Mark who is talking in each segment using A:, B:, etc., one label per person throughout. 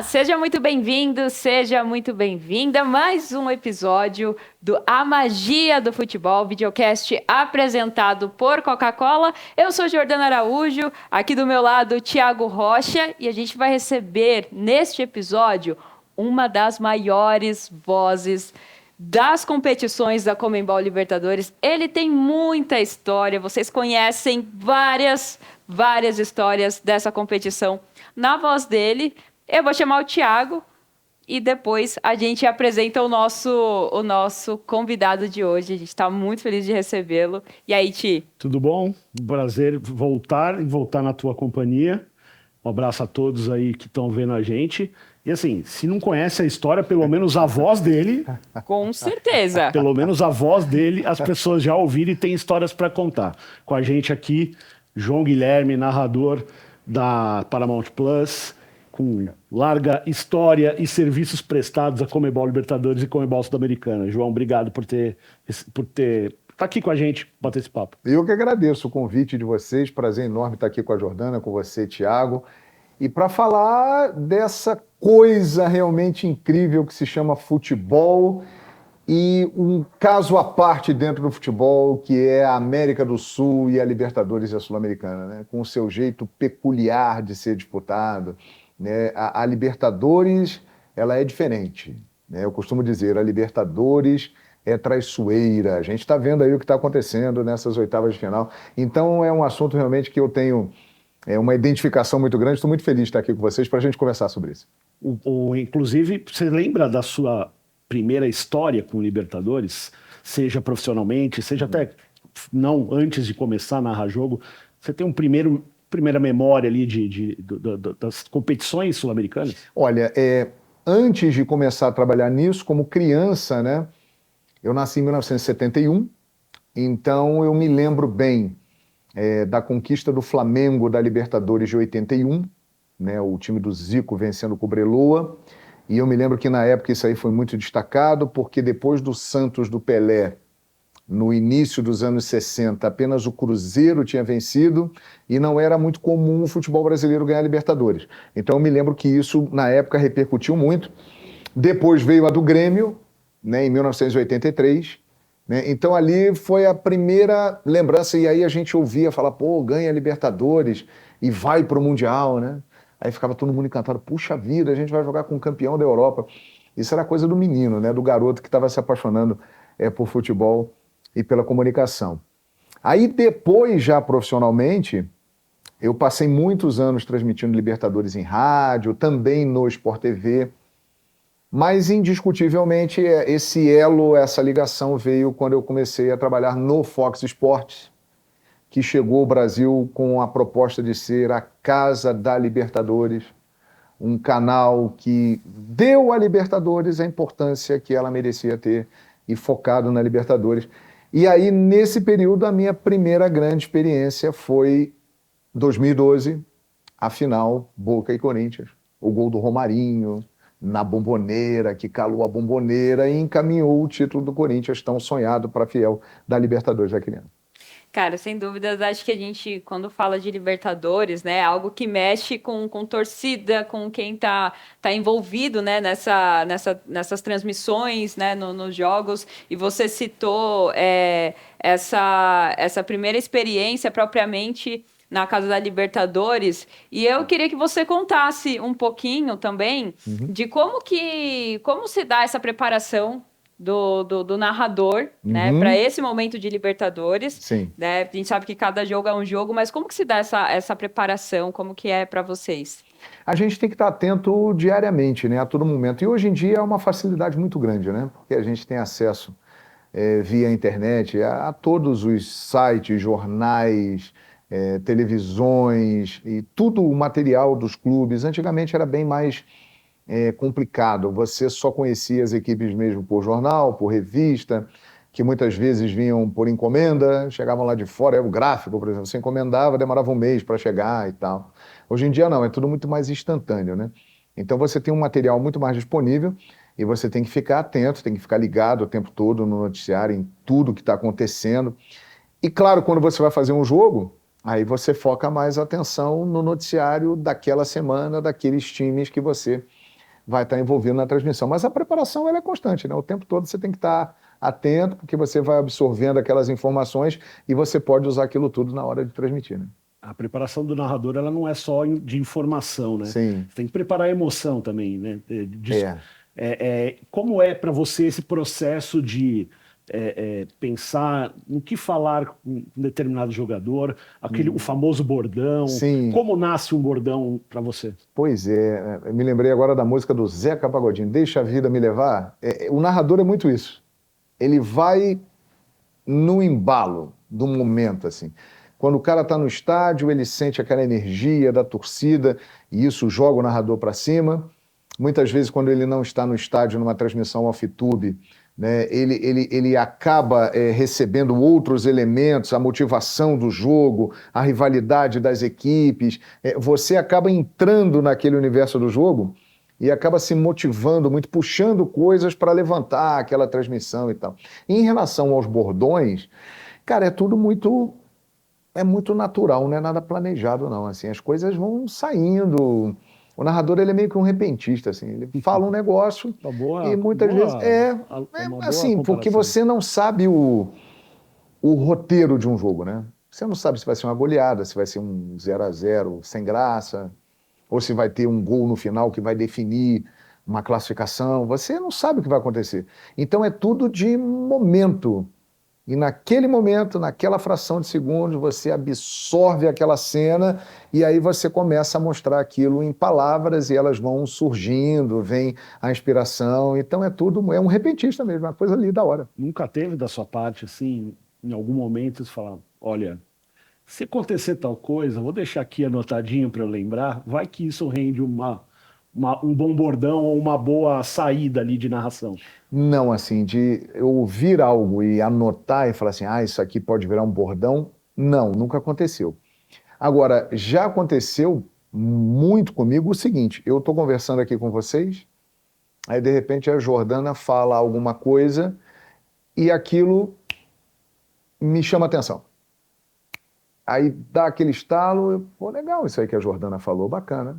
A: Seja muito bem-vindo, seja muito bem-vinda a mais um episódio do A Magia do Futebol, videocast apresentado por Coca-Cola. Eu sou Jordana Araújo, aqui do meu lado Thiago Rocha, e a gente vai receber neste episódio uma das maiores vozes das competições da Conmebol Libertadores. Ele tem muita história, vocês conhecem várias histórias dessa competição na voz dele. Eu vou chamar o Thiago e depois a gente apresenta o nosso convidado de hoje. A gente está muito feliz de recebê-lo. E aí, Ti?
B: Tudo bom? Prazer voltar na tua companhia. Um abraço a todos aí que estão vendo a gente. E assim, se não conhece a história, pelo menos a voz dele...
A: Com certeza.
B: Pelo menos a voz dele, as pessoas já ouviram e tem histórias para contar. Com a gente aqui, João Guilherme, narrador da Paramount Plus, com larga história e serviços prestados à Conmebol Libertadores e Conmebol Sul-Americana. João, obrigado por tá aqui com a gente, bater esse papo.
C: Eu que agradeço o convite de vocês, prazer enorme estar aqui com a Jordana, com você, Thiago, e para falar dessa coisa realmente incrível que se chama futebol e um caso à parte dentro do futebol, que é a América do Sul e a Libertadores e a Sul-Americana, né? Com o seu jeito peculiar de ser disputado, né? A Libertadores, ela é diferente, né? Eu costumo dizer, a Libertadores é traiçoeira. A gente está vendo aí o que está acontecendo nessas oitavas de final. Então é um assunto realmente que eu tenho uma identificação muito grande. Estou muito feliz de estar aqui com vocês para a gente conversar sobre isso.
B: Inclusive, você lembra da sua primeira história com o Libertadores? Seja profissionalmente, seja até não antes de começar a narrar jogo. Você tem primeira memória ali das competições sul-americanas?
C: Olha, antes de começar a trabalhar nisso, como criança, né? Eu nasci em 1971, então eu me lembro bem da conquista do Flamengo da Libertadores de 81, né? O time do Zico vencendo o Cobreloa, e eu me lembro que na época isso aí foi muito destacado, porque depois do Santos do Pelé, no início dos anos 60, apenas o Cruzeiro tinha vencido e não era muito comum o futebol brasileiro ganhar Libertadores. Então eu me lembro que isso na época repercutiu muito. Depois veio a do Grêmio, né, em 1983, né? Então ali foi a primeira lembrança, e aí a gente ouvia falar, pô, ganha Libertadores e vai para o Mundial, né? Aí ficava todo mundo encantado, puxa vida, a gente vai jogar com o campeão da Europa. Isso era coisa do menino, né, do garoto que estava se apaixonando por futebol e pela comunicação. Aí depois, já profissionalmente, eu passei muitos anos transmitindo Libertadores em rádio, também no Sport TV, mas indiscutivelmente esse elo, essa ligação veio quando eu comecei a trabalhar no Fox Sports, que chegou ao Brasil com a proposta de ser a Casa da Libertadores, um canal que deu à Libertadores a importância que ela merecia ter e focado na Libertadores. E aí, nesse período, a minha primeira grande experiência foi 2012, a final Boca e Corinthians, o gol do Romarinho na Bombonera, que calou a Bombonera e encaminhou o título do Corinthians, tão sonhado para fiel da Libertadores daquele ano.
A: Cara, sem dúvidas, acho que a gente, quando fala de Libertadores, né, é algo que mexe com torcida, com quem tá envolvido, né, nessas transmissões, né, nos jogos, e você citou essa primeira experiência propriamente na Casa da Libertadores, e eu queria que você contasse um pouquinho também de como se dá essa preparação do narrador, né, para esse momento de Libertadores.
C: Sim.
A: Né? A gente sabe que cada jogo é um jogo, mas como que se dá essa preparação? Como que é para vocês?
C: A gente tem que estar atento diariamente, né, a todo momento. E hoje em dia é uma facilidade muito grande, né, porque a gente tem acesso via internet a todos os sites, jornais, televisões e tudo o material dos clubes. Antigamente era bem mais complicado. Você só conhecia as equipes mesmo por jornal, por revista, que muitas vezes vinham por encomenda, chegavam lá de fora, o gráfico, por exemplo, você encomendava, demorava um mês para chegar e tal. Hoje em dia não, é tudo muito mais instantâneo, né? Então você tem um material muito mais disponível e você tem que ficar atento, tem que ficar ligado o tempo todo no noticiário, em tudo que está acontecendo. E claro, quando você vai fazer um jogo, aí você foca mais a atenção no noticiário daquela semana, daqueles times que você vai estar envolvido na transmissão. Mas a preparação ela é constante, né? O tempo todo você tem que estar atento, porque você vai absorvendo aquelas informações e você pode usar aquilo tudo na hora de transmitir, né?
B: A preparação do narrador, ela não é só de informação, né?
C: Sim.
B: Você tem que preparar a emoção também, né?
C: É.
B: Como é para você esse processo de pensar no que falar com um determinado jogador, o famoso bordão?
C: Sim.
B: Como nasce um bordão para você?
C: Pois é, eu me lembrei agora da música do Zeca Pagodinho, Deixa a Vida Me Levar. O narrador é muito isso. Ele vai no embalo do momento, assim. Quando o cara está no estádio, ele sente aquela energia da torcida e isso joga o narrador para cima. Muitas vezes, quando ele não está no estádio, numa transmissão off-tube, né, ele acaba recebendo outros elementos, a motivação do jogo, a rivalidade das equipes. Você acaba entrando naquele universo do jogo e acaba se motivando muito, puxando coisas para levantar aquela transmissão e tal. E em relação aos bordões, cara, é tudo muito natural, não é nada planejado, não. Assim, as coisas vão saindo. O narrador ele é meio que um repentista, assim. Ele fala um negócio e muitas vezes assim, porque você não sabe o roteiro de um jogo, né? Você não sabe se vai ser uma goleada, se vai ser um 0-0 sem graça, ou se vai ter um gol no final que vai definir uma classificação. Você não sabe o que vai acontecer. Então é tudo de momento. E naquele momento, naquela fração de segundos, você absorve aquela cena e aí você começa a mostrar aquilo em palavras e elas vão surgindo, vem a inspiração. Então é um repentista mesmo, uma coisa ali da hora.
B: Nunca teve da sua parte, assim, em algum momento, você falar, olha, se acontecer tal coisa, vou deixar aqui anotadinho para eu lembrar, vai que isso rende um bom bordão ou uma boa saída ali de narração.
C: Não, assim, de eu ouvir algo e anotar e falar assim, isso aqui pode virar um bordão, não, nunca aconteceu. Agora, já aconteceu muito comigo o seguinte, eu estou conversando aqui com vocês, aí de repente a Jordana fala alguma coisa e aquilo me chama atenção. Aí dá aquele estalo, pô, legal isso aí que a Jordana falou, bacana.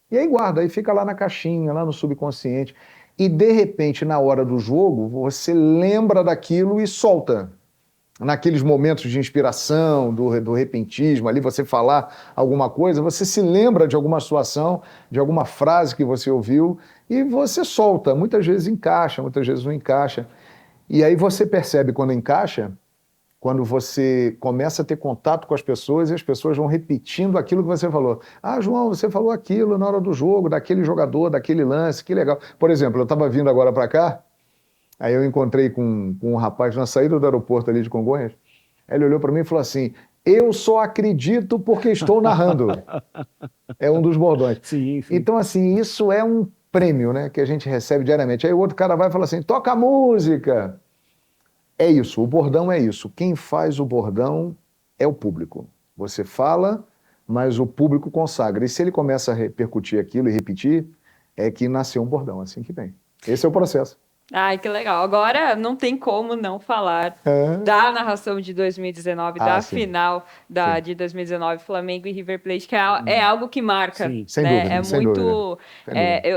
C: E aí guarda, aí fica lá na caixinha, lá no subconsciente. E de repente, na hora do jogo, você lembra daquilo e solta. Naqueles momentos de inspiração, do repentismo, ali você falar alguma coisa, você se lembra de alguma situação, de alguma frase que você ouviu e você solta. Muitas vezes encaixa, muitas vezes não encaixa. E aí você percebe quando encaixa, quando você começa a ter contato com as pessoas e as pessoas vão repetindo aquilo que você falou. João, você falou aquilo na hora do jogo, daquele jogador, daquele lance, que legal. Por exemplo, eu estava vindo agora para cá, aí eu encontrei com um rapaz na saída do aeroporto ali de Congonhas, aí ele olhou para mim e falou assim, eu só acredito porque estou narrando. É um dos bordões.
B: Sim.
C: Então, assim, isso é um prêmio, né, que a gente recebe diariamente. Aí o outro cara vai e fala assim, toca a música. É isso, o bordão é isso. Quem faz o bordão é o público. Você fala, mas o público consagra. E se ele começa a repercutir aquilo e repetir, é que nasceu um bordão, assim que vem. Esse é o processo.
A: Ai, que legal. Agora não tem como não falar da narração de 2019, da
C: sim.
A: final de 2019, Flamengo e River Plate, que é algo que marca.
B: Sim,
C: sem
A: né?
C: dúvida,
A: É
C: sem
A: muito.
C: dúvida.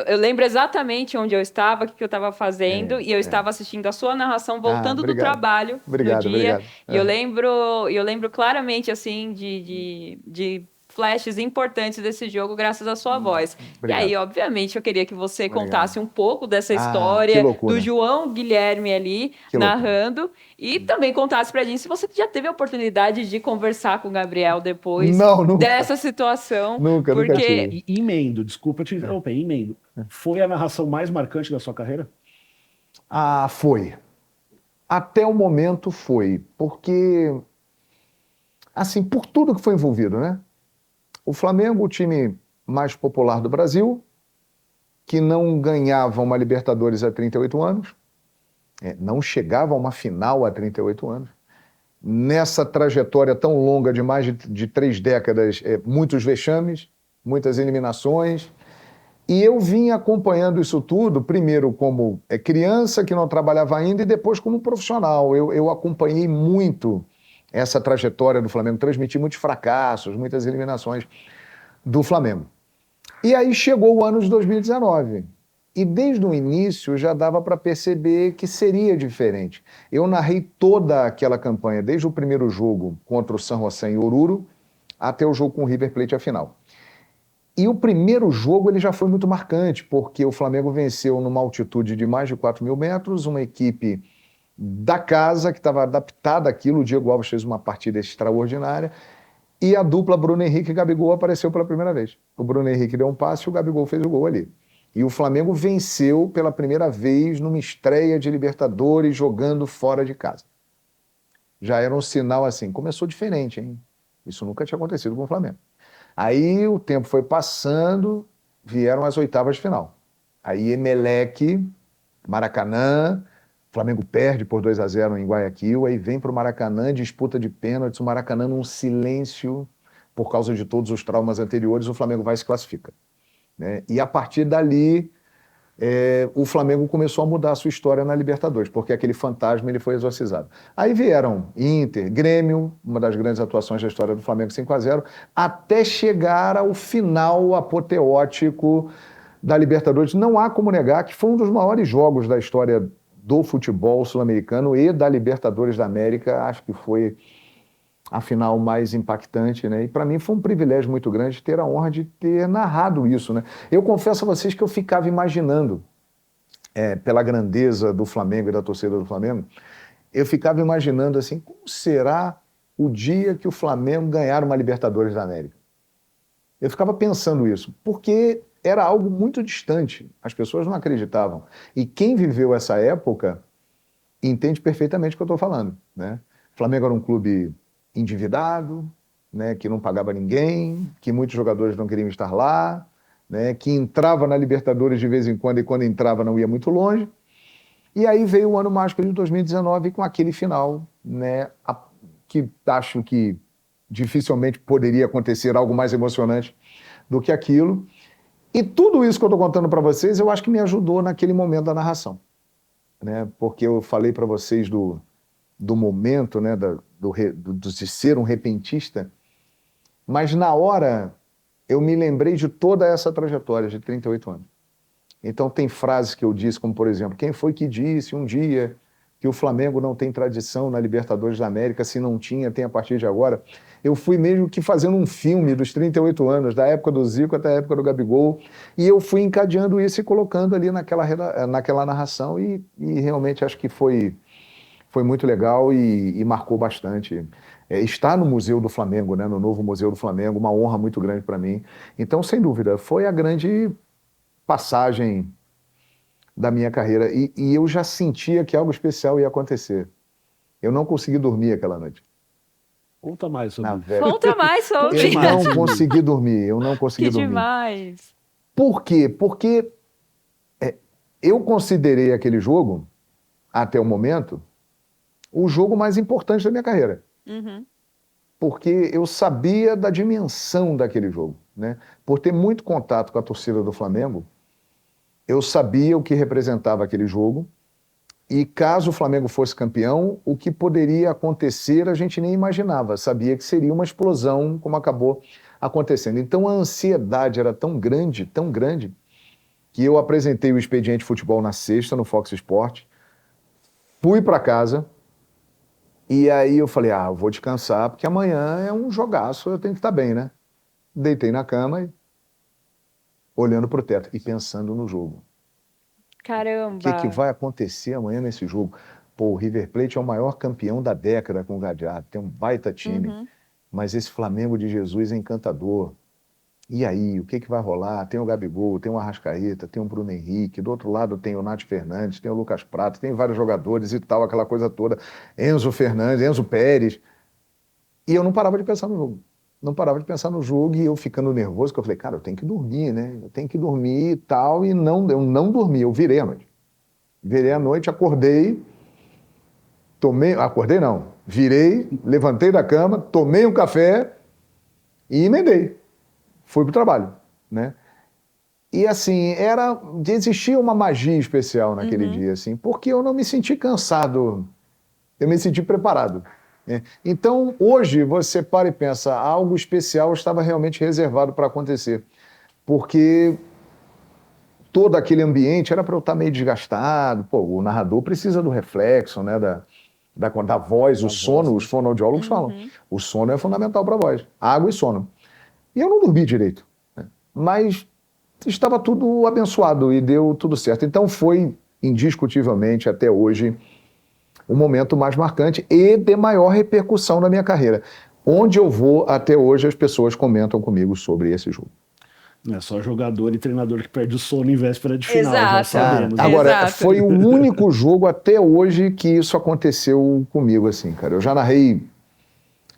A: Eu lembro exatamente onde eu estava, o que eu estava fazendo, e eu estava assistindo a sua narração voltando do trabalho no dia.
C: Obrigado.
A: E eu lembro claramente assim de flashes importantes desse jogo graças à sua voz.
C: Obrigado.
A: E aí, obviamente, eu queria que você contasse um pouco dessa história
C: que loucura.
A: do João Guilherme ali narrando e também contasse pra gente se você já teve a oportunidade de conversar com o Gabriel depois dessa situação.
C: Nunca tive.
B: Emendo, desculpa te interromper, emendo. Foi a narração mais marcante da sua carreira?
C: Foi. Até o momento foi, porque, assim, por tudo que foi envolvido, né? O Flamengo, o time mais popular do Brasil, que não ganhava uma Libertadores há 38 anos, não chegava a uma final há 38 anos. Nessa trajetória tão longa de mais de 3 décadas, muitos vexames, muitas eliminações. E eu vim acompanhando isso tudo, primeiro como criança que não trabalhava ainda e depois como profissional. Eu acompanhei muito essa trajetória do Flamengo, transmiti muitos fracassos, muitas eliminações do Flamengo. E aí chegou o ano de 2019. E desde o início já dava para perceber que seria diferente. Eu narrei toda aquela campanha, desde o primeiro jogo contra o San José em Oruro, até o jogo com o River Plate, a final. E o primeiro jogo ele já foi muito marcante, porque o Flamengo venceu numa altitude de mais de 4.000 metros, uma equipe da casa que estava adaptada àquilo. O Diego Alves fez uma partida extraordinária, e a dupla Bruno Henrique e Gabigol apareceu pela primeira vez. O Bruno Henrique deu um passe e o Gabigol fez o gol ali. E o Flamengo venceu pela primeira vez numa estreia de Libertadores jogando fora de casa. Já era um sinal assim, começou diferente, hein? Isso nunca tinha acontecido com o Flamengo. Aí o tempo foi passando, vieram as oitavas de final. Aí Emelec, Maracanã, o Flamengo perde por 2-0 em Guayaquil, aí vem para o Maracanã, disputa de pênaltis, o Maracanã num silêncio por causa de todos os traumas anteriores, o Flamengo vai e se classifica. Né? E a partir dali, o Flamengo começou a mudar a sua história na Libertadores, porque aquele fantasma ele foi exorcizado. Aí vieram Inter, Grêmio, uma das grandes atuações da história do Flamengo, 5-0, até chegar ao final apoteótico da Libertadores. Não há como negar que foi um dos maiores jogos da história do futebol sul-americano e da Libertadores da América. Acho que foi a final mais impactante, né? E para mim foi um privilégio muito grande ter a honra de ter narrado isso, né? Eu confesso a vocês que eu ficava imaginando, pela grandeza do Flamengo e da torcida do Flamengo, eu ficava imaginando assim, como será o dia que o Flamengo ganhar uma Libertadores da América? Eu ficava pensando isso, porque era algo muito distante, as pessoas não acreditavam. E quem viveu essa época entende perfeitamente o que eu estou falando, né? O Flamengo era um clube endividado, né, que não pagava ninguém, que muitos jogadores não queriam estar lá, né, que entrava na Libertadores de vez em quando e quando entrava não ia muito longe. E aí veio o ano mágico de 2019 com aquele final, né, que acho que dificilmente poderia acontecer algo mais emocionante do que aquilo. E tudo isso que eu estou contando para vocês, eu acho que me ajudou naquele momento da narração, né, porque eu falei para vocês do momento, né, de ser um repentista, mas na hora eu me lembrei de toda essa trajetória de 38 anos. Então tem frases que eu disse, como por exemplo, quem foi que disse um dia que o Flamengo não tem tradição na Libertadores da América? Se não tinha, tem a partir de agora. Eu fui mesmo que fazendo um filme dos 38 anos, da época do Zico até a época do Gabigol, e eu fui encadeando isso e colocando ali naquela narração, e realmente acho que foi muito legal e marcou bastante. Está no Museu do Flamengo, né, no novo Museu do Flamengo, uma honra muito grande para mim. Então, sem dúvida, foi a grande passagem da minha carreira. E eu já sentia que algo especial ia acontecer. Eu não consegui dormir aquela noite.
B: Conta mais sobre isso.
A: Conta mais sobre
C: isso. Eu não consegui dormir, eu não consegui dormir.
A: Que demais.
C: Por quê? Porque eu considerei aquele jogo, até o momento, o jogo mais importante da minha carreira.
A: Uhum.
C: Porque eu sabia da dimensão daquele jogo, né? Por ter muito contato com a torcida do Flamengo, eu sabia o que representava aquele jogo, e caso o Flamengo fosse campeão, o que poderia acontecer a gente nem imaginava, sabia que seria uma explosão como acabou acontecendo. Então a ansiedade era tão grande, que eu apresentei o Expediente Futebol na sexta, no Fox Sport, fui para casa. E aí eu falei, eu vou descansar, porque amanhã é um jogaço, eu tenho que estar bem, né? Deitei na cama e olhando para o teto e pensando no jogo.
A: Caramba!
C: O que vai acontecer amanhã nesse jogo? Pô, o River Plate é o maior campeão da década com o Gadiardo, tem um baita time, mas esse Flamengo de Jesus é encantador. E aí, o que vai rolar? Tem o Gabigol, tem o Arrascaeta, tem o Bruno Henrique, do outro lado tem o Nath Fernandes, tem o Lucas Prato, tem vários jogadores e tal, aquela coisa toda. Enzo Fernandes, Enzo Pérez. E eu não parava de pensar no jogo. Não parava de pensar no jogo e eu ficando nervoso, que eu falei, cara, eu tenho que dormir, né? Eu tenho que dormir e tal, e eu não dormi, eu virei à noite. Virei à noite, acordei, acordei não, virei, levantei da cama, tomei um café e emendei. Fui pro trabalho, né? E assim, existia uma magia especial naquele dia, assim, porque eu não me senti cansado, eu me senti preparado. Né? Então, hoje, você para e pensa, algo especial estava realmente reservado para acontecer, porque todo aquele ambiente era para eu estar meio desgastado. Pô, o narrador precisa do reflexo, né, da voz, o sono, os fonoaudiólogos falam. O sono é fundamental para a voz. Água e sono. E eu não dormi direito, né? Mas estava tudo abençoado e deu tudo certo. Então foi, indiscutivelmente, até hoje, o momento mais marcante e de maior repercussão na minha carreira. Onde eu vou, até hoje, as pessoas comentam comigo sobre esse jogo.
B: Não é só jogador e treinador que perde o sono em véspera de final, já
A: Exato.
B: sabemos.
C: Agora,
A: Exato.
C: foi o único jogo até hoje que isso aconteceu comigo, assim, cara. Eu já narrei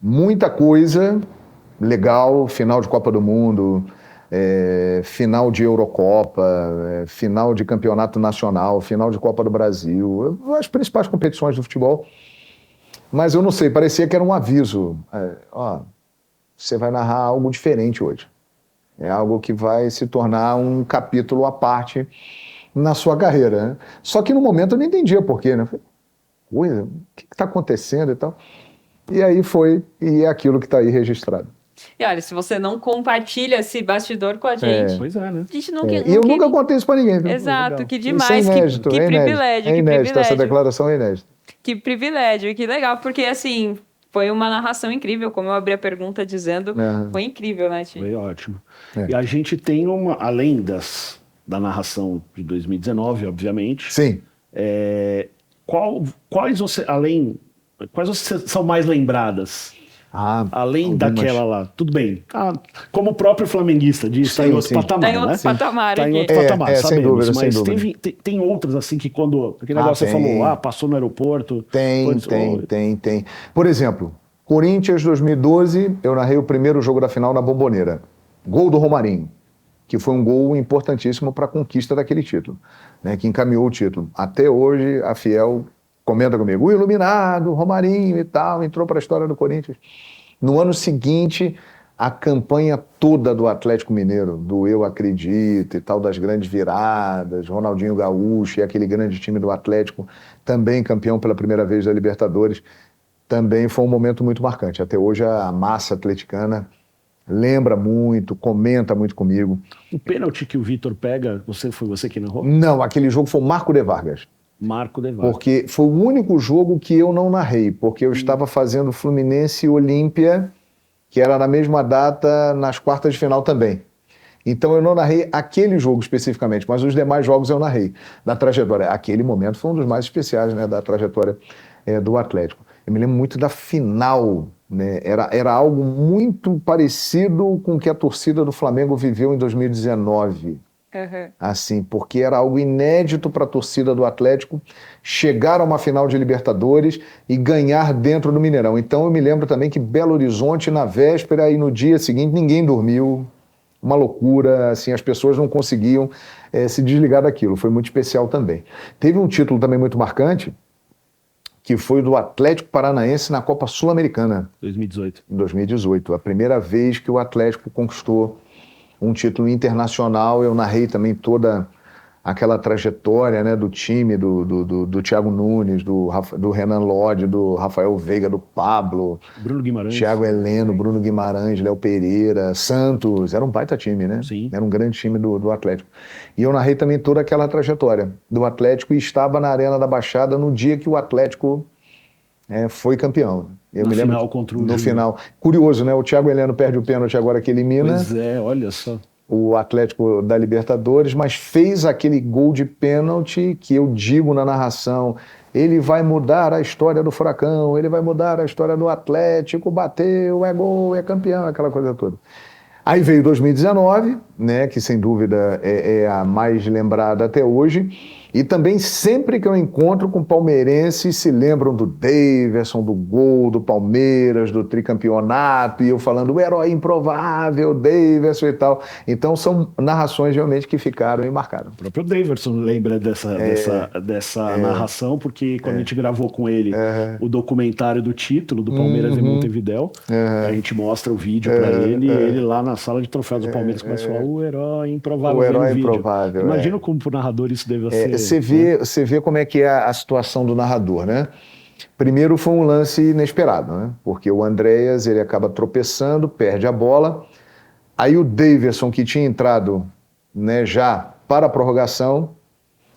C: muita coisa legal, final de Copa do Mundo, final de Eurocopa, final de Campeonato Nacional, final de Copa do Brasil, as principais competições do futebol. Mas eu não sei, parecia que era um aviso. Ó, você vai narrar algo diferente hoje. É algo que vai se tornar um capítulo à parte na sua carreira, né? Só que no momento eu não entendia por quê, né? Coisa, o que está acontecendo e tal? E aí foi, e é aquilo que está aí registrado.
A: E olha, se você não compartilha esse bastidor com a gente,
B: Pois é, né?
A: a gente não
C: E eu nunca contei isso para ninguém. Viu?
A: Exato,
C: Legal.
A: que
C: Isso
A: demais,
C: é inédito,
A: que privilégio,
C: É
A: que
C: inédito, essa
A: privilégio.
C: declaração é inédita.
A: Que privilégio, que legal, porque assim, foi uma narração incrível, como eu abri a pergunta dizendo, foi incrível, né, Ti?
B: Foi ótimo.
C: É.
B: E a gente tem além da narração de 2019, obviamente.
C: Sim.
B: Quais você são mais lembradas? Além
C: algumas.
B: daquela lá, tudo bem. Como o próprio flamenguista diz, está em outro patamar,
A: Tá em outro patamar
B: Tá em
A: aqui.
B: outro patamar,
C: sem
B: sabemos.
C: dúvida, sem
B: mas
C: dúvida.
B: tem outras assim que quando aquele negócio você
C: tem.
B: falou, passou no aeroporto.
C: Tem. Por exemplo, Corinthians 2012, eu narrei o primeiro jogo da final na Bombonera. Gol do Romarinho, que foi um gol importantíssimo para a conquista daquele título, né, que encaminhou o título. Até hoje, a Fiel comenta comigo, o iluminado, Romarinho e tal, entrou para a história do Corinthians. No ano seguinte, a campanha toda do Atlético Mineiro, do Eu Acredito e tal, das grandes viradas, Ronaldinho Gaúcho e aquele grande time do Atlético, também campeão pela primeira vez da Libertadores, também foi um momento muito marcante. Até hoje a massa atleticana lembra muito, comenta muito comigo.
B: O pênalti que o Vitor pega, foi você que narrou?
C: Não, aquele jogo foi o Marco de Vargas.
B: Marco de Vargas.
C: Porque foi o único jogo que eu não narrei, porque eu estava fazendo Fluminense e Olímpia, que era na mesma data, nas quartas de final também. Então eu não narrei aquele jogo especificamente, mas os demais jogos eu narrei, da trajetória. Aquele momento foi um dos mais especiais, né, da trajetória do Atlético. Eu me lembro muito da final, né? Era algo muito parecido com o que a torcida do Flamengo viveu em 2019. Assim, porque era algo inédito para a torcida do Atlético chegar a uma final de Libertadores e ganhar dentro do Mineirão. Então eu me lembro também que Belo Horizonte, na véspera e no dia seguinte, ninguém dormiu. Uma loucura, assim, as pessoas não conseguiam se desligar daquilo. Foi muito especial também. Teve um título também muito marcante, que foi do Atlético Paranaense na Copa Sul-Americana.
B: 2018.
C: Em 2018. A primeira vez que o Atlético conquistou um título internacional. Eu narrei também toda aquela trajetória, né, do time, do Thiago Nunes, do Renan Lodge, do Rafael Veiga, do Pablo,
B: Bruno Guimarães,
C: Thiago Heleno, Bruno Guimarães, Léo Pereira, Santos. Era um baita time, né?
B: Sim.
C: Era um grande time do Atlético. E eu narrei também toda aquela trajetória do Atlético e estava na Arena da Baixada no dia que o Atlético foi campeão. Eu me lembro,
B: final contra o
C: no
B: Júnior.
C: final. Curioso, né? O Thiago Heleno perde o pênalti agora que elimina
B: Pois é, olha só.
C: o Atlético da Libertadores, mas fez aquele gol de pênalti que eu digo na narração, ele vai mudar a história do Furacão, ele vai mudar a história do Atlético, bateu, é gol, é campeão, aquela coisa toda. Aí veio 2019, né, que sem dúvida é a mais lembrada até hoje, e também sempre que eu encontro com palmeirenses se lembram do Daverson, do gol do Palmeiras, do tricampeonato, e eu falando o herói improvável, Daverson e tal. Então são narrações realmente que ficaram e marcaram.
B: O próprio Daverson lembra dessa narração, porque quando a gente gravou com ele o documentário do título do Palmeiras em Montevidéu, a gente mostra o vídeo para ele, e ele lá na sala de troféus do Palmeiras começa a falar o herói improvável.
C: O herói
B: vídeo.
C: improvável.
B: Imagina como pro narrador isso deve ser.
C: Você vê como é que é a situação do narrador, né? Primeiro foi um lance inesperado, né? Porque o Andréas, ele acaba tropeçando, perde a bola. Aí o Daverson, que tinha entrado, né, já para a prorrogação,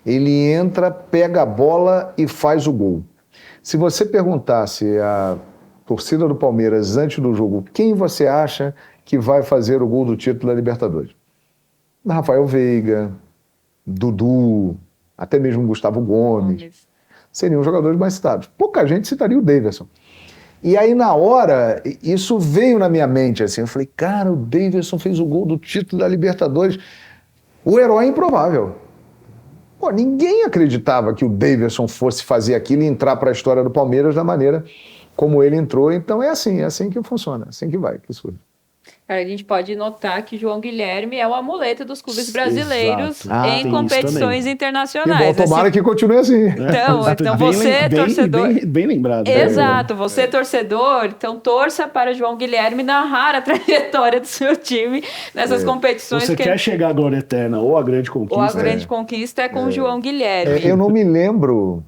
C: ele entra, pega a bola e faz o gol. Se você perguntasse à torcida do Palmeiras antes do jogo, quem você acha que vai fazer o gol do título da Libertadores? Rafael Veiga, Dudu, até mesmo Gustavo Gomes. Seriam os jogadores mais citados. Pouca gente citaria o Daverson. E aí, na hora, isso veio na minha mente, assim, eu falei, cara, o Daverson fez o gol do título da Libertadores. O herói é improvável. Pô, ninguém acreditava que o Daverson fosse fazer aquilo e entrar para a história do Palmeiras da maneira como ele entrou. Então é assim que funciona, assim que vai, que surge.
A: Cara, a gente pode notar que João Guilherme é o amuleto dos clubes brasileiros em
B: tem
A: competições
C: Que
A: internacionais.
C: bom, tomara que continue assim.
A: Então você, torcedor...
B: Bem lembrado.
A: Exato, você, torcedor, então torça para João Guilherme narrar a trajetória do seu time nessas competições.
B: Você quer chegar à glória eterna ou à grande conquista?
A: Ou a grande conquista é com o João Guilherme.
C: Eu não me lembro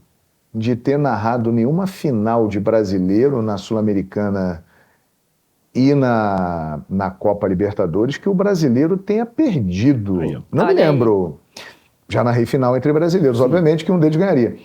C: de ter narrado nenhuma final de brasileiro na Sul-Americana e na Copa Libertadores que o brasileiro tenha perdido.
B: Aí, ó.
C: Não me
A: Olha aí.
C: lembro. Já narrei final entre brasileiros, obviamente que um deles ganharia.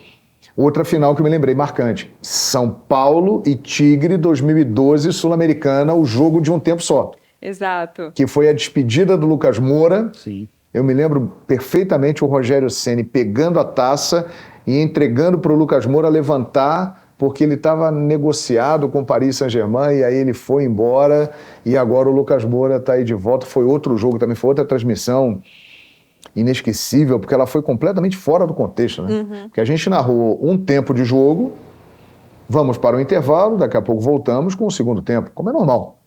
C: Outra final que eu me lembrei, marcante. São Paulo e Tigre, 2012, Sul-Americana, o jogo de um tempo só.
A: Exato.
C: Que foi a despedida do Lucas Moura.
B: Sim.
C: Eu me lembro perfeitamente o Rogério Ceni pegando a taça e entregando para o Lucas Moura levantar, porque ele estava negociado com o Paris Saint-Germain e aí ele foi embora e agora o Lucas Moura está aí de volta. Foi outro jogo também, foi outra transmissão inesquecível, porque ela foi completamente fora do contexto, né? Porque a gente narrou um tempo de jogo, vamos para o intervalo, daqui a pouco voltamos com o segundo tempo, como é normal.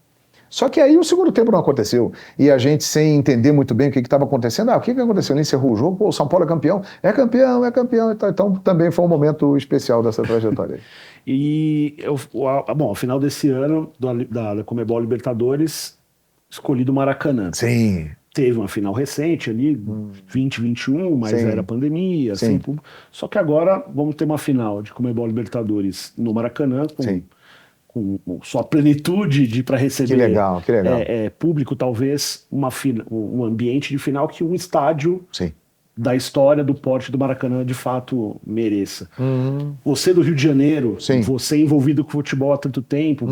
C: Só que aí o segundo tempo não aconteceu. E a gente, sem entender muito bem o que estava acontecendo, o que aconteceu? Ele encerrou o jogo, pô, o São Paulo é campeão. É campeão, é campeão. Então também foi um momento especial dessa trajetória.
B: E, bom, ao final desse ano, da Conmebol Libertadores, escolhido o Maracanã.
C: Sim.
B: Teve uma final recente ali, 2021, mas
C: Sim.
B: era pandemia,
C: Sim.
B: sem público. Só que agora vamos ter uma final de Conmebol Libertadores no Maracanã,
C: Sim.
B: com sua plenitude para receber
C: Que legal, que legal.
B: público, talvez um ambiente de final que um estádio
C: Sim.
B: da história do porte do Maracanã de fato mereça. Você do Rio de Janeiro,
C: Sim.
B: você envolvido com futebol há tanto tempo,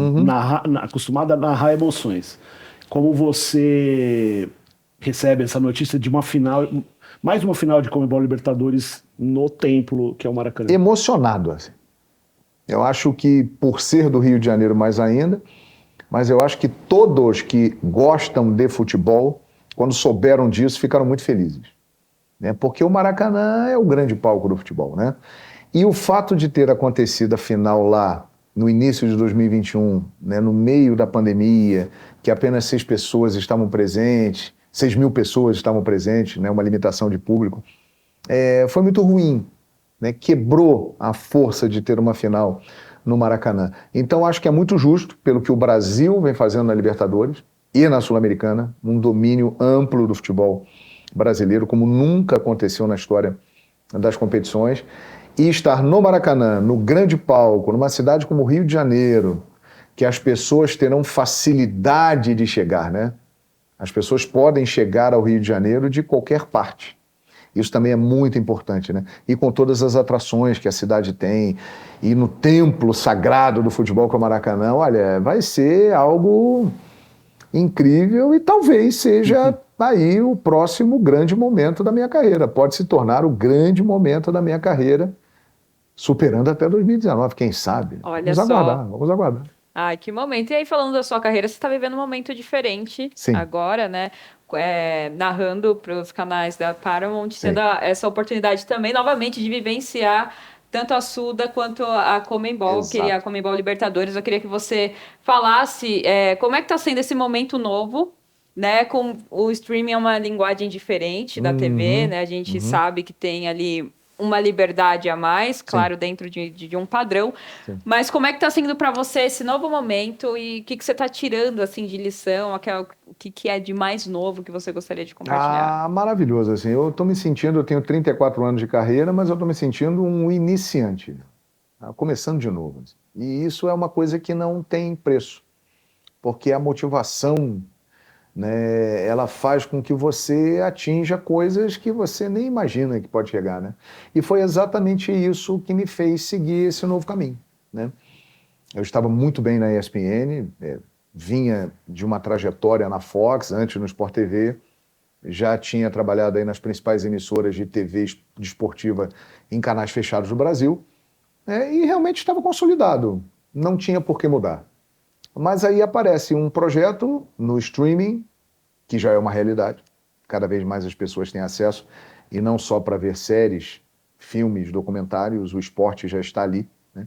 B: acostumado a narrar emoções. Como você recebe essa notícia de uma final, mais uma final de Conmebol Libertadores no templo que é o Maracanã?
C: Emocionado, assim. Eu acho que, por ser do Rio de Janeiro mais ainda, mas eu acho que todos que gostam de futebol, quando souberam disso, ficaram muito felizes. Né? Porque o Maracanã é o grande palco do futebol, né? E o fato de ter acontecido a final lá, no início de 2021, né, no meio da pandemia, que apenas 6 pessoas estavam presentes, 6.000 pessoas estavam presentes, né, uma limitação de público, foi muito ruim. Né, quebrou a força de ter uma final no Maracanã. Então acho que é muito justo, pelo que o Brasil vem fazendo na Libertadores e na Sul-Americana, um domínio amplo do futebol brasileiro, como nunca aconteceu na história das competições, e estar no Maracanã, no grande palco, numa cidade como o Rio de Janeiro, que as pessoas terão facilidade de chegar, né? As pessoas podem chegar ao Rio de Janeiro de qualquer parte. Isso também é muito importante, né? E com todas as atrações que a cidade tem, e no templo sagrado do futebol que é o Maracanã, olha, vai ser algo incrível e talvez seja aí o próximo grande momento da minha carreira. Pode se tornar o grande momento da minha carreira, superando até 2019, quem sabe?
A: Olha
C: Vamos
A: só.
C: aguardar, vamos aguardar.
A: Ai, que momento. E aí, falando da sua carreira, você está vivendo um momento diferente
C: Sim.
A: agora, né? Narrando para os canais da Paramount, tendo essa oportunidade também, novamente, de vivenciar tanto a Suda quanto a Conmebol,
C: Exato.
A: que é a Conmebol Libertadores. Eu queria que você falasse como é que está sendo esse momento novo, né? Com o streaming é uma linguagem diferente da TV, né? A gente sabe que tem ali uma liberdade a mais, claro, dentro de um padrão.
C: Sim.
A: Mas como é que está sendo para você esse novo momento e o que você está tirando assim de lição, o que é de mais novo que você gostaria de compartilhar?
C: Maravilhoso, assim, eu estou me sentindo, eu tenho 34 anos de carreira, mas eu estou me sentindo um iniciante, começando de novo. Assim. E isso é uma coisa que não tem preço, porque a motivação né? Ela faz com que você atinja coisas que você nem imagina que pode chegar, né? E foi exatamente isso que me fez seguir esse novo caminho, né? Eu estava muito bem na ESPN, vinha de uma trajetória na Fox, antes no Sport TV, já tinha trabalhado aí nas principais emissoras de TV desportiva em canais fechados do Brasil, e realmente estava consolidado, não tinha por que mudar. Mas aí aparece um projeto no streaming, que já é uma realidade, cada vez mais as pessoas têm acesso, e não só para ver séries, filmes, documentários, o esporte já está ali, né?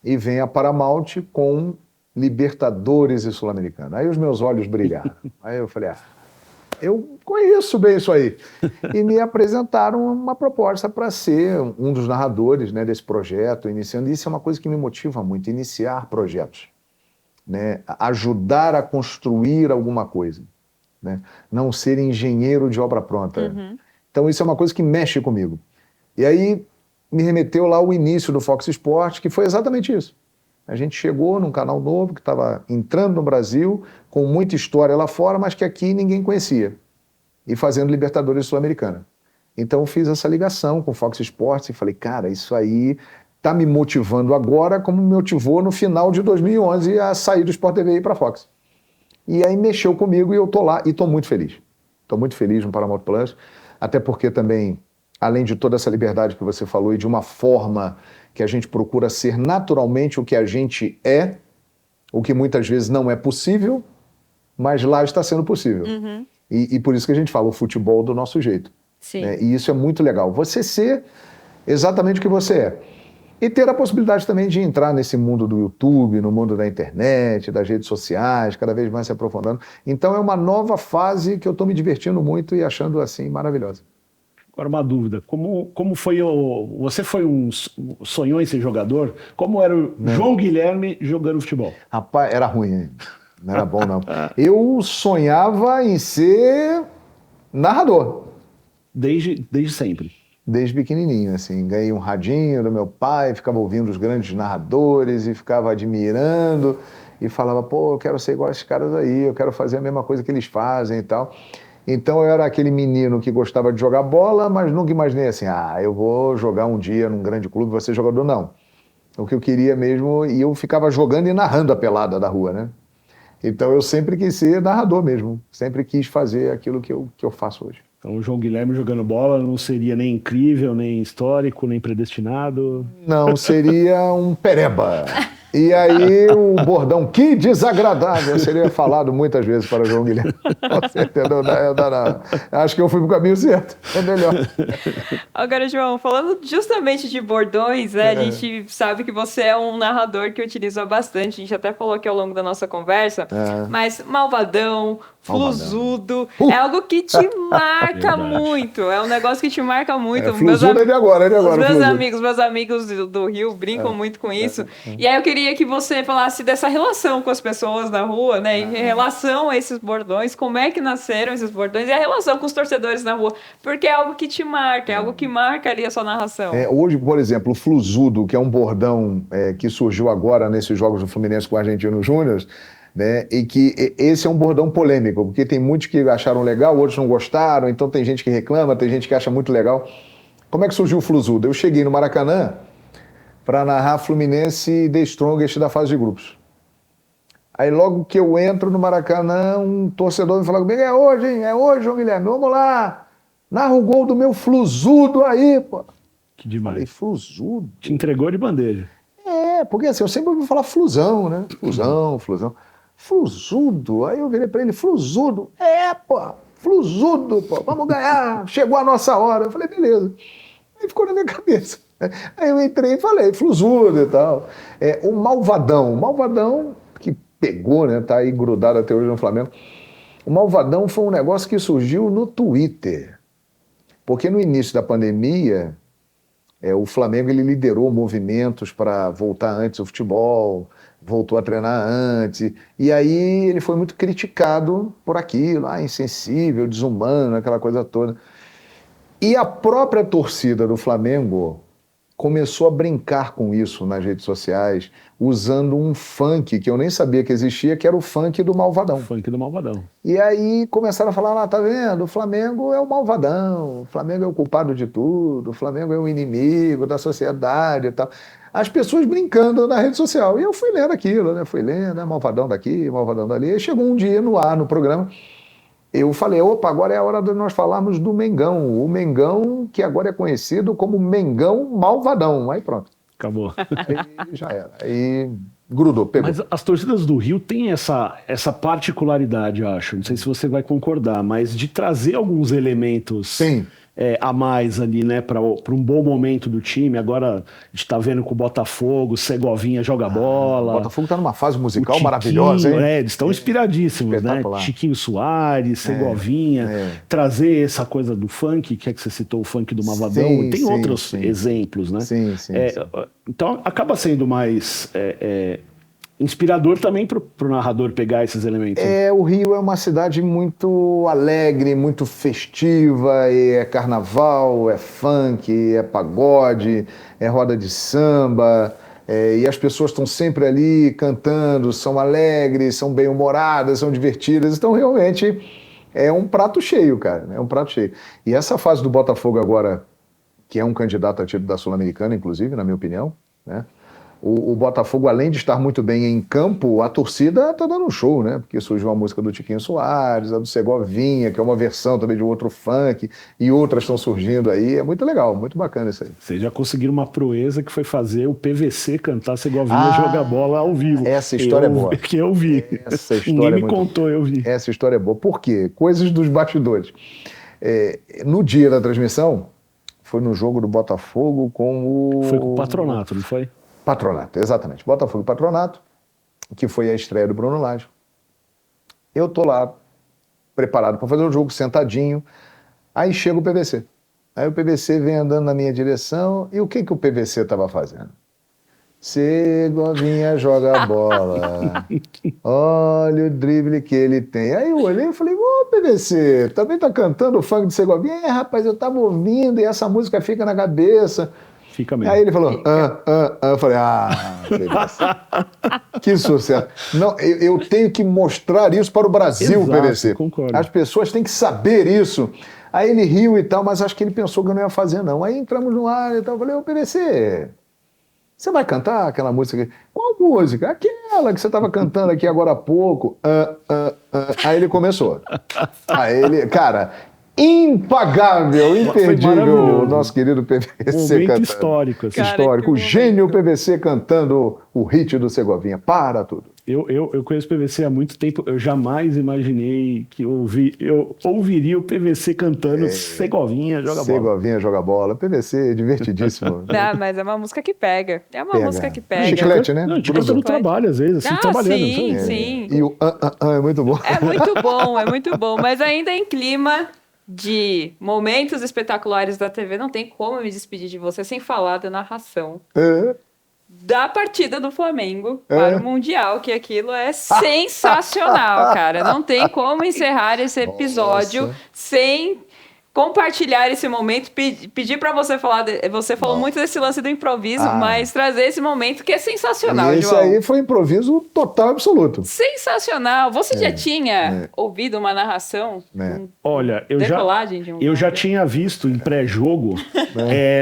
C: E vem a Paramount com Libertadores e Sul-Americana. Aí os meus olhos brilharam. Aí eu falei, eu conheço bem isso aí. E me apresentaram uma proposta para ser um dos narradores, né, desse projeto, iniciando. Isso é uma coisa que me motiva muito, iniciar projetos, né, ajudar a construir alguma coisa, né, não ser engenheiro de obra pronta.
A: Uhum.
C: Então isso é uma coisa que mexe comigo. E aí me remeteu lá ao início do Fox Sports, que foi exatamente isso. A gente chegou num canal novo que estava entrando no Brasil, com muita história lá fora, mas que aqui ninguém conhecia, e fazendo Libertadores Sul-Americana. Então eu fiz essa ligação com o Fox Sports e falei, cara, isso aí está me motivando agora como me motivou no final de 2011 a sair do Sport TV e ir para a Fox. E aí mexeu comigo e eu tô lá e estou muito feliz. Estou muito feliz no Paramount Plus, até porque também, além de toda essa liberdade que você falou e de uma forma que a gente procura ser naturalmente o que a gente é, o que muitas vezes não é possível, mas lá está sendo possível.
A: Uhum.
C: E por isso que a gente fala o futebol do nosso jeito.
A: Sim.
C: Né? E isso é muito legal. Você ser exatamente o que você é. E ter a possibilidade também de entrar nesse mundo do YouTube, no mundo da internet, das redes sociais, cada vez mais se aprofundando. Então é uma nova fase que eu estou me divertindo muito e achando assim maravilhosa.
B: Agora uma dúvida, como foi você sonhou em ser jogador? Como era o João Guilherme jogando futebol?
C: Rapaz, era ruim, hein? Não era bom não. Eu sonhava em ser narrador.
B: Desde sempre.
C: Desde pequenininho, assim, ganhei um radinho do meu pai, ficava ouvindo os grandes narradores e ficava admirando e falava, pô, eu quero ser igual a esses caras aí, eu quero fazer a mesma coisa que eles fazem e tal. Então eu era aquele menino que gostava de jogar bola, mas nunca imaginei assim, eu vou jogar um dia num grande clube, vou ser jogador, não. O que eu queria mesmo, e eu ficava jogando e narrando a pelada da rua, né? Então eu sempre quis ser narrador mesmo, sempre quis fazer aquilo que eu faço hoje.
B: Então o João Guilherme jogando bola não seria nem incrível, nem histórico, nem predestinado?
C: Não, seria um pereba. E aí o bordão, que desagradável, seria falado muitas vezes para o João Guilherme. Você entendeu? Não. Acho que eu fui para o caminho certo, é melhor.
A: Agora, João, falando justamente de bordões, né, a gente sabe que você é um narrador que utiliza bastante, a gente até falou aqui ao longo da nossa conversa, mas malvadão, flusudo, é algo que te marca muito, é um negócio que te marca muito.
C: Flusudo é de agora,
A: Meus amigos do Rio brincam muito com isso, e aí eu queria que você falasse dessa relação com as pessoas na rua, né, em relação a esses bordões, como é que nasceram esses bordões e a relação com os torcedores na rua, porque é algo que te marca, é algo que marca ali a sua narração.
C: Hoje, por exemplo, o flusudo, que é um bordão que surgiu agora nesses jogos do Fluminense com o Argentino Júnior, né, e que esse é um bordão polêmico, porque tem muitos que acharam legal, outros não gostaram, então tem gente que reclama, tem gente que acha muito legal. Como é que surgiu o flusudo? Eu cheguei no Maracanã para narrar Fluminense e The Strongest da fase de grupos. Aí logo que eu entro no Maracanã, um torcedor me fala comigo, é hoje, hein? É hoje, João Guilherme, vamos lá, narra o gol do meu flusudo aí, pô.
B: Que demais.
C: Falei, flusudo?
B: Te entregou de bandeja.
C: Porque assim, eu sempre ouvi falar flusão, né? Flusão. Flusudo, aí eu virei pra ele, flusudo, flusudo, pô, vamos ganhar, chegou a nossa hora. Eu falei, beleza. Aí ficou na minha cabeça. Aí eu entrei e falei, flusudo e tal. O Malvadão, que pegou, né? Tá aí grudado até hoje no Flamengo. O Malvadão foi um negócio que surgiu no Twitter. Porque no início da pandemia, o Flamengo ele liderou movimentos para voltar antes ao futebol, voltou a treinar antes. E aí ele foi muito criticado por aquilo, insensível, desumano, aquela coisa toda. E a própria torcida do Flamengo começou a brincar com isso nas redes sociais, usando um funk que eu nem sabia que existia, que era o funk do Malvadão.
B: Funk do Malvadão.
C: E aí começaram a falar, tá vendo, o Flamengo é o malvadão, o Flamengo é o culpado de tudo, o Flamengo é o inimigo da sociedade e tal. As pessoas brincando na rede social. E eu fui lendo aquilo, né? Fui lendo, malvadão daqui, malvadão dali. E chegou um dia no ar, no programa, eu falei, opa, agora é a hora de nós falarmos do Mengão. O Mengão que agora é conhecido como Mengão Malvadão. Aí pronto.
B: Acabou.
C: Aí já era. Aí grudou, pegou.
B: Mas as torcidas do Rio têm essa particularidade, eu acho. Não sei se você vai concordar, mas de trazer alguns elementos
C: Sim.
B: A mais ali, né, para um bom momento do time. Agora a gente tá vendo que o Botafogo, Segovinha joga bola.
C: O Botafogo tá numa fase musical
B: Tiquinho,
C: maravilhosa, hein?
B: Eles estão inspiradíssimos, né?
C: Espetacular.
B: Chiquinho Soares, Segovinha, trazer essa coisa do funk, que é que você citou, o funk do Malvadão.
C: Sim,
B: Tem
C: sim,
B: outros
C: sim.
B: exemplos, né?
C: Sim.
B: Então acaba sendo mais inspirador também pro narrador pegar esses elementos.
C: O Rio é uma cidade muito alegre, muito festiva, e é carnaval, é funk, é pagode, é roda de samba, e as pessoas estão sempre ali cantando, são alegres, são bem-humoradas, são divertidas, então realmente é um prato cheio, cara, é um prato cheio. E essa fase do Botafogo agora, que é um candidato a título da Sul-Americana, inclusive, na minha opinião, né? O Botafogo, além de estar muito bem em campo, a torcida está dando um show, né? Porque surgiu a música do Tiquinho Soares, a do Segovinha, que é uma versão também de outro funk, e outras estão surgindo aí. É muito legal, muito bacana isso aí.
B: Vocês já conseguiram uma proeza que foi fazer o PVC cantar Segovinha jogar bola ao vivo.
C: Essa história é boa.
B: Que eu vi.
C: Essa história
B: Ninguém me
C: muito
B: contou, eu vi.
C: Essa história é boa. Por quê? Coisas dos bastidores. No dia da transmissão, foi no jogo do Botafogo com o...
B: Foi com o Patronato, não foi?
C: Patronato, exatamente. Botafogo e Patronato, que foi a estreia do Bruno Lage. Eu tô lá, preparado para fazer o jogo, sentadinho. Aí chega o PVC. Aí o PVC vem andando na minha direção. E o que o PVC estava fazendo? Segovinha joga bola. Olha o drible que ele tem. Aí eu olhei e falei, ô PVC, também tá cantando o funk de Segovinha? Rapaz, eu tava ouvindo e essa música fica na cabeça.
B: Fica mesmo.
C: Aí ele falou, eu falei, que sucesso. Não, eu tenho que mostrar isso para o Brasil,
B: Exato,
C: PVC.
B: concordo.
C: As pessoas têm que saber isso. Aí ele riu e tal, mas acho que ele pensou que eu não ia fazer, não. Aí entramos no ar e tal, eu falei, ô PVC, você vai cantar aquela música aqui? Qual música? Aquela que você estava cantando aqui agora há pouco. Aí ele começou. Aí ele, cara... Impagável, imperdível, o nosso querido PVC
B: Momento
C: cantando.
B: histórico. Assim.
A: Cara,
C: Histórico, o
A: que
C: gênio
A: momento.
C: PVC cantando o hit do Segovinha. Para tudo.
B: Eu conheço o PVC há muito tempo, eu jamais imaginei que eu ouviria o PVC cantando Segovinha joga bola.
C: Segovinha joga bola. PVC, divertidíssimo.
A: Não, mas é uma música que pega. É uma música que pega.
C: Chiclete, né?
B: Não, a gente canta no trabalho, às vezes, assim, trabalhando.
A: Sim,
B: sabe?
A: sim.
C: E o é muito bom.
A: É muito bom. Mas ainda em clima de momentos espetaculares da TV, não tem como eu me despedir de você sem falar da narração da partida do Flamengo para o Mundial, que aquilo é sensacional, cara. Não tem como encerrar esse episódio
C: Nossa.
A: sem compartilhar esse momento, pedir para você falar, você falou muito desse lance do improviso, mas trazer esse momento que é sensacional,
C: Esse
A: João.
C: aí foi improviso total, absoluto.
A: Sensacional. Você já tinha ouvido uma narração?
B: Olha,
A: Decolagem de um
B: eu já
A: avião?
B: tinha visto em pré-jogo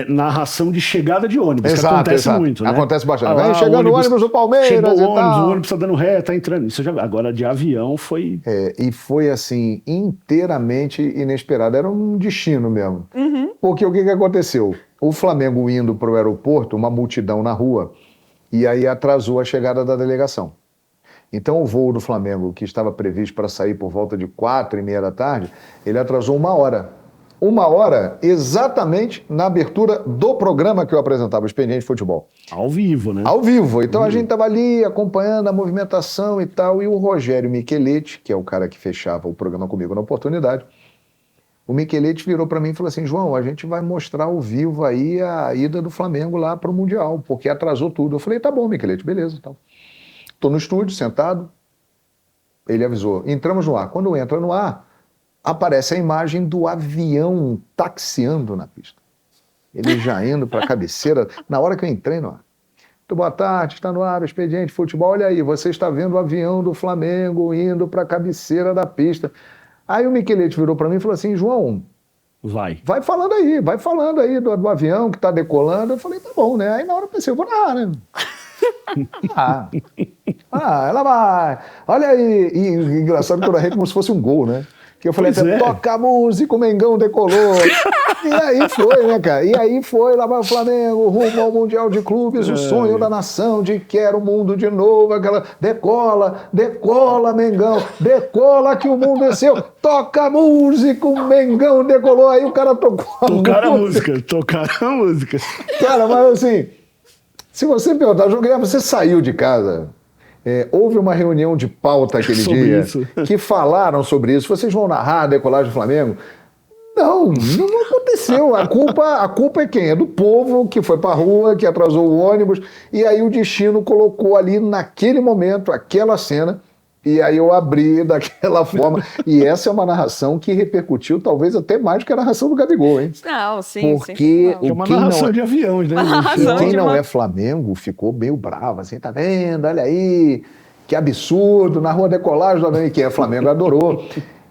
B: narração de chegada de ônibus, que
C: Exato,
B: acontece
C: exato.
B: muito, né?
C: Acontece bastante.
B: Lá,
C: Vai chegando o ônibus do Palmeiras
B: chegou
C: e
B: o ônibus,
C: tal.
B: o ônibus tá dando ré, tá entrando. Agora, de avião, foi...
C: E foi assim, inteiramente inesperado. Era um destino mesmo. Porque o que aconteceu? O Flamengo indo para o aeroporto, uma multidão na rua, e aí atrasou a chegada da delegação. Então o voo do Flamengo, que estava previsto para sair por volta de 4h30 da tarde, ele atrasou 1 hora. 1 hora exatamente na abertura do programa que eu apresentava, o Expediente Futebol.
B: Ao vivo, né?
C: Ao vivo. Então a gente estava ali acompanhando a movimentação e tal, e o Rogério Micheletti, que é o cara que fechava o programa comigo na oportunidade, o Micheletti virou para mim e falou assim, João, a gente vai mostrar ao vivo aí a ida do Flamengo lá para o Mundial, porque atrasou tudo. Eu falei, tá bom, Micheletti, beleza. Então. Tô no estúdio, sentado, ele avisou, entramos no ar. Quando entra no ar, aparece a imagem do avião taxiando na pista. Ele já indo para a cabeceira, na hora que eu entrei, no ar. Muito boa tarde, está no ar o Expediente Futebol. Olha aí, você está vendo o avião do Flamengo indo para a cabeceira da pista. Aí o Michelete virou para mim e falou assim, João, vai falando aí do avião que está decolando. Eu falei, tá bom, né? Aí na hora eu pensei, eu vou narrar, né? Ela vai. Olha aí. E engraçado que eu narrei como se fosse um gol, né? Que eu falei até, toca a música, o Mengão decolou. E aí foi, né, cara? E aí foi, lá vai o Flamengo, rumo ao Mundial de Clubes, o sonho da nação de quero o mundo de novo, aquela decola, Mengão, decola que o mundo desceu, toca a música, o Mengão decolou, aí o cara tocou
B: Tocaram a música.
C: Cara, mas assim, se você perguntar, João Guilherme, você saiu de casa... houve uma reunião de pauta aquele dia que falaram sobre isso. Vocês vão narrar a decolagem do Flamengo? Não aconteceu. A culpa é quem? É do povo que foi pra rua, que atrasou o ônibus, e aí o destino colocou ali naquele momento, aquela cena, e aí eu abri daquela forma. E essa é uma narração que repercutiu talvez até mais do que a narração do Gabigol, hein?
A: Não, sim.
B: Porque é uma narração de aviões, né?
C: Quem não é Flamengo ficou meio bravo, assim, tá vendo? Olha aí, que absurdo, na rua decolagem, quem é Flamengo adorou.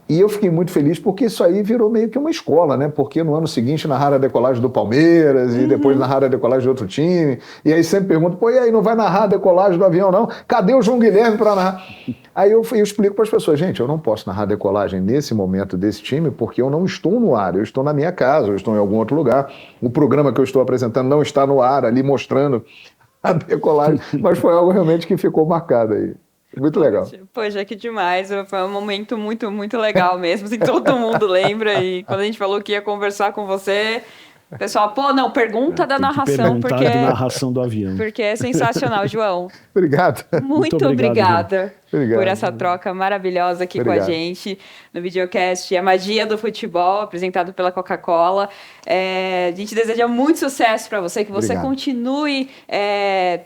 C: E eu fiquei muito feliz porque isso aí virou meio que uma escola, né? Porque no ano seguinte narraram a decolagem do Palmeiras e depois narraram a decolagem de outro time. E aí sempre perguntam, pô, e aí, não vai narrar a decolagem do avião, não? Cadê o João Guilherme para narrar? Aí eu explico para as pessoas, gente, eu não posso narrar a decolagem nesse momento desse time porque eu não estou no ar, eu estou na minha casa, eu estou em algum outro lugar. O programa que eu estou apresentando não está no ar, ali mostrando a decolagem. Mas foi algo realmente que ficou marcado aí. Muito legal.
A: Poxa, que demais. Foi um momento muito, muito legal mesmo. Assim, todo mundo lembra. E quando a gente falou que ia conversar com você, o pessoal, pergunta da narração.
B: Porque da narração do avião.
A: Porque é sensacional, João.
C: Obrigado.
A: Muito obrigada por essa troca maravilhosa aqui com a gente no videocast A Magia do Futebol, apresentado pela Coca-Cola. A gente deseja muito sucesso para você, que você continue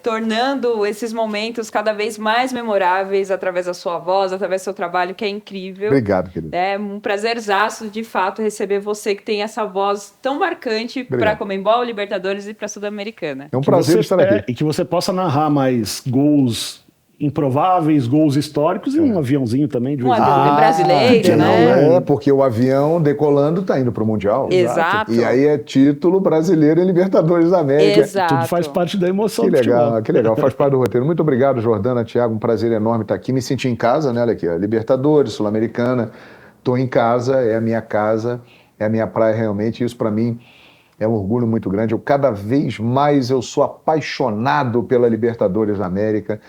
A: tornando esses momentos cada vez mais memoráveis através da sua voz, através do seu trabalho, que é incrível.
C: Obrigado, querido.
A: É um prazerzaço, de fato, receber você que tem essa voz tão marcante para a Conmebol, Libertadores e para a Sul-Americana.
C: É um prazer estar aqui.
B: E que você possa narrar mais gols improváveis, gols históricos e um aviãozinho também. De
A: brasileiro, né?
C: Porque o avião decolando está indo para o Mundial.
A: Exato.
C: E aí é título brasileiro em Libertadores da América.
A: Exato.
B: Tudo faz parte da emoção
C: do
B: futebol.
C: Que legal, faz parte do roteiro. Muito obrigado, Jordana, Thiago, um prazer enorme estar aqui. Me senti em casa, né? Olha aqui, Libertadores, Sul-Americana, estou em casa, é a minha casa, é a minha praia realmente, isso para mim é um orgulho muito grande. Cada vez mais eu sou apaixonado pela Libertadores da América.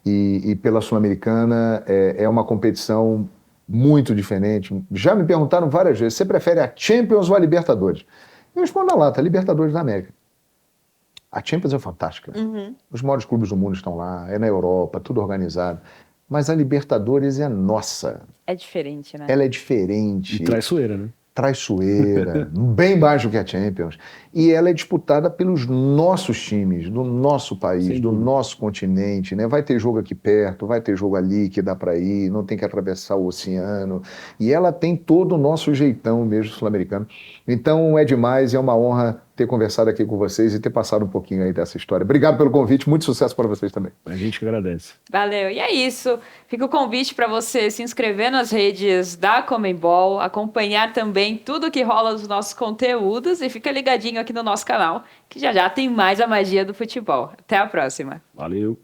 C: E pela Sul-Americana é uma competição muito diferente. Já me perguntaram várias vezes, você prefere a Champions ou a Libertadores? Eu respondo na lata, Libertadores da América. A Champions é fantástica. Os maiores clubes do mundo estão lá, é na Europa, tudo organizado. Mas a Libertadores é nossa.
A: É diferente, né?
C: Ela é diferente.
B: E traiçoeira, né?
C: Traiçoeira, bem mais do que a Champions. E ela é disputada pelos nossos times, do nosso país, do nosso continente, né? Vai ter jogo aqui perto, vai ter jogo ali que dá para ir, não tem que atravessar o oceano. E ela tem todo o nosso jeitão mesmo sul-americano. Então é demais, é uma honra ter conversado aqui com vocês e ter passado um pouquinho aí dessa história. Obrigado pelo convite, muito sucesso para vocês também.
B: A gente que agradece.
A: Valeu. E é isso. Fica o convite para você se inscrever nas redes da Conmebol, acompanhar também tudo que rola nos nossos conteúdos e fica ligadinho aqui no nosso canal, que já já tem mais a magia do futebol. Até a próxima.
B: Valeu.